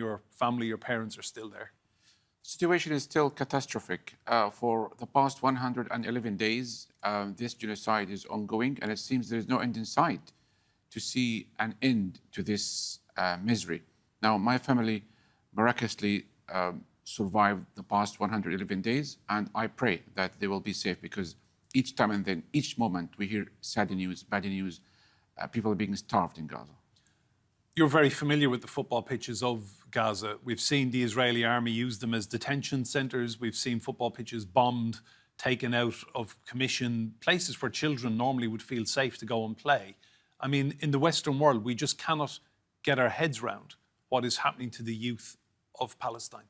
Your family, your parents are still there. Situation is still catastrophic. For the past 111 days, this genocide is ongoing, and it seems there is no end in sight to see an end to this misery. Now, my family miraculously survived the past 111 days, and I pray that they will be safe, because each time and then, each moment, we hear sad news, bad news, people are being starved in Gaza. You're very familiar with the football pitches of Gaza. We've seen the Israeli army use them as detention centres. We've seen football pitches bombed, taken out of commission, places where children normally would feel safe to go and play. I mean, in the Western world, we just cannot get our heads round what is happening to the youth of Palestine.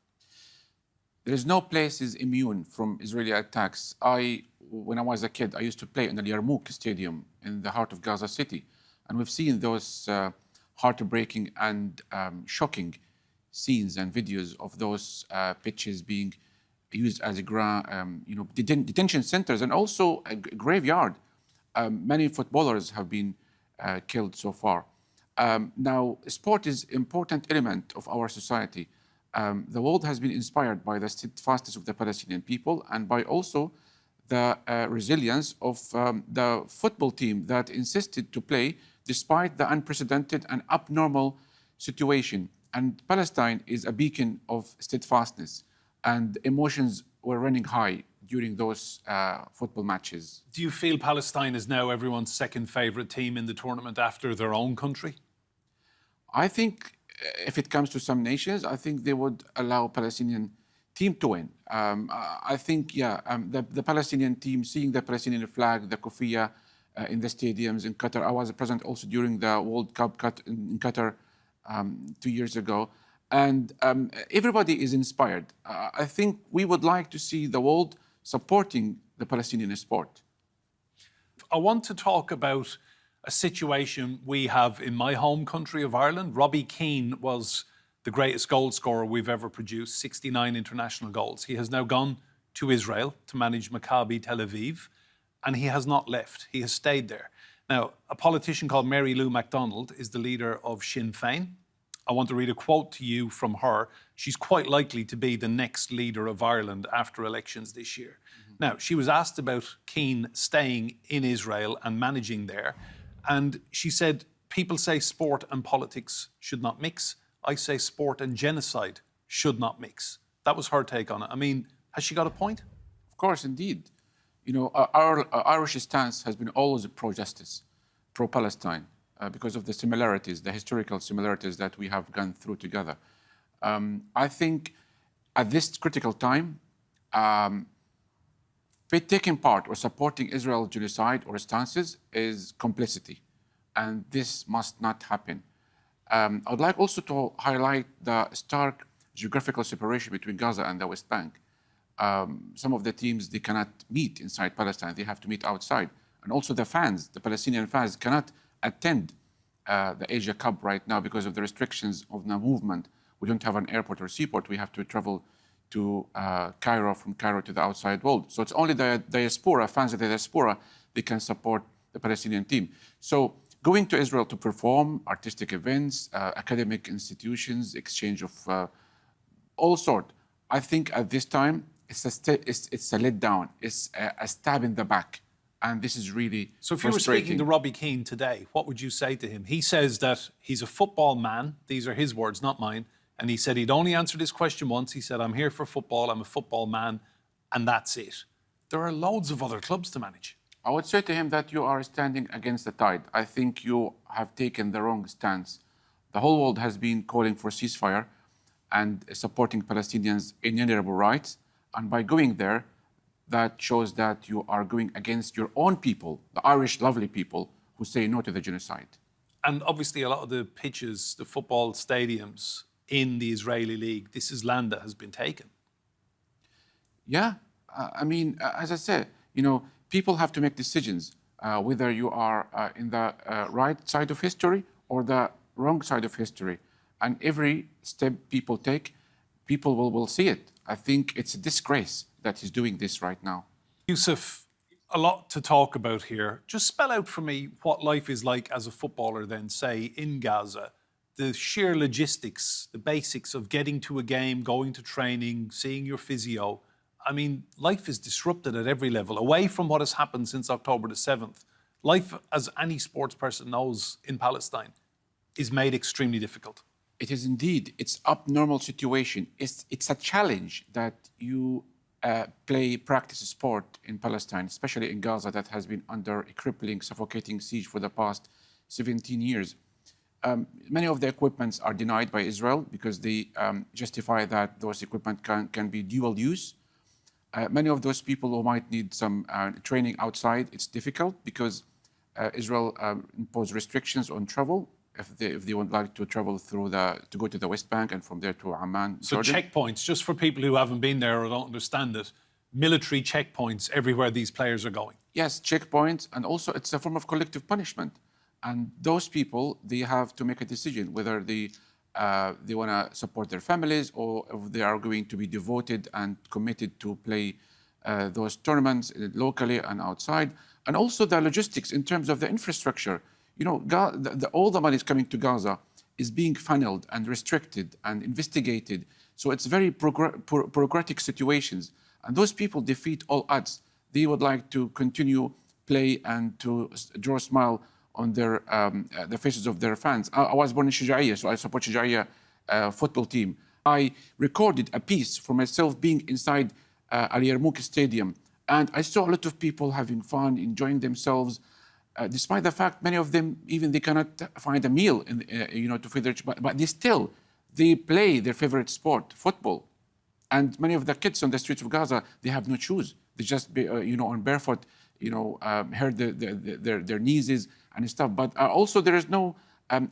There is no place is immune from Israeli attacks. When I was a kid, I used to play in the Yarmouk Stadium in the heart of Gaza City. And we've seen those heartbreaking and shocking scenes and videos of those pitches being used as detention centers and also a graveyard. Many footballers have been killed so far. Now, sport is an important element of our society. The world has been inspired by the steadfastness of the Palestinian people and by also the resilience of the football team that insisted to play despite the unprecedented and abnormal situation. And Palestine is a beacon of steadfastness, and emotions were running high during those football matches. Do you feel Palestine is now everyone's second favourite team in the tournament after their own country? I think if it comes to some nations, I think they would allow Palestinian team to win. I think, the Palestinian team, seeing the Palestinian flag, the kufiya in the stadiums in Qatar. I was present also during the World Cup in Qatar 2 years ago. And everybody is inspired. I think we would like to see the world supporting the Palestinian sport. I want to talk about a situation we have in my home country of Ireland. Robbie Keane was the greatest goal scorer we've ever produced, 69 international goals. He has now gone to Israel to manage Maccabi Tel Aviv, and he has not left. He has stayed there. Now, a politician called Mary Lou MacDonald is the leader of Sinn Féin. I want to read a quote to you from her. She's quite likely to be the next leader of Ireland after elections this year. Now, she was asked about Keane staying in Israel and managing there, and she said, people say sport and politics should not mix. I say sport and genocide should not mix. That was her take on it. I mean, has she got a point? Of course, indeed. You know, our Irish stance has been always pro-justice, pro-Palestine, because of the similarities, the historical similarities that we have gone through together. I think at this critical time, taking part or supporting Israel's genocide or stances is complicity, and this must not happen. I would like also to highlight the stark geographical separation between Gaza and the West Bank. Some of the teams, they cannot meet inside Palestine, they have to meet outside. And also the fans, the Palestinian fans cannot attend the Asia Cup right now because of the restrictions of the movement. We don't have an airport or seaport, we have to travel to Cairo, from Cairo to the outside world. So it's only the diaspora, fans of the diaspora, they can support the Palestinian team. So going to Israel to perform artistic events, academic institutions, exchange of all sorts, I think at this time, it's a letdown, it's a stab in the back. And this is really So if you were speaking to Robbie Keane today, what would you say to him? He says that he's a football man. These are his words, not mine. And he said he'd only answered this question once. He said, I'm here for football, I'm a football man, and that's it. There are loads of other clubs to manage. I would say to him that you are standing against the tide. I think you have taken the wrong stance. The whole world has been calling for ceasefire and supporting Palestinians' inalienable rights. And by going there, that shows that you are going against your own people, the Irish lovely people, who say no to the genocide. And obviously a lot of the pitches, the football stadiums in the Israeli league, this is land that has been taken. Yeah, I mean, as I said, you know, people have to make decisions, whether you are in the right side of history or the wrong side of history. And every step people take, people will see it. I think it's a disgrace that he's doing this right now. Yusuf, a lot to talk about here. Just spell out for me what life is like as a footballer then, say, in Gaza, the sheer logistics, the basics of getting to a game, going to training, seeing your physio. I mean, life is disrupted at every level, away from what has happened since October the 7th. Life, as any sports person knows in Palestine, is made extremely difficult. It is indeed. It's abnormal situation. It's a challenge that you practice sport in Palestine, especially in Gaza, that has been under a crippling, suffocating siege for the past 17 years. Many of the equipments are denied by Israel because they justify that those equipment can be dual use. Many of those people who might need some training outside, it's difficult because Israel imposed restrictions on travel if they would like to travel to go to the West Bank and from there to Amman. So Jordan. checkpoints, just for people who haven't been there or don't understand it, military checkpoints everywhere these players are going. Yes, checkpoints, and also it's a form of collective punishment. And those people, they have to make a decision whether they want to support their families or if they are going to be devoted and committed to play those tournaments locally and outside. And also the logistics in terms of the infrastructure. You know, all the money is coming to Gaza is being funneled and restricted and investigated. So it's very bureaucratic situations. And those people defeat all odds. They would like to continue play and to draw a smile on their the faces of their fans. I was born in Shuja'iyya, so I support Shuja'iyya football team. I recorded a piece for myself being inside Al Yarmouk Stadium, and I saw a lot of people having fun, enjoying themselves, despite the fact many of them even they cannot find a meal, to feed their. But they play their favorite sport, football, and many of the kids on the streets of Gaza they have no shoes. They just on barefoot, hurt their knees and stuff. But also there is no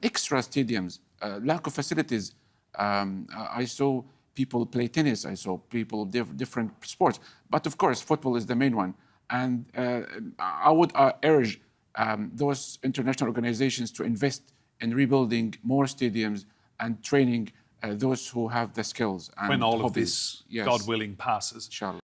extra stadiums, lack of facilities. I saw people play tennis. I saw people different sports. But of course, football is the main one. And I would urge those international organizations to invest in rebuilding more stadiums and training those who have the skills. And when all of this, God willing, passes. Inshallah.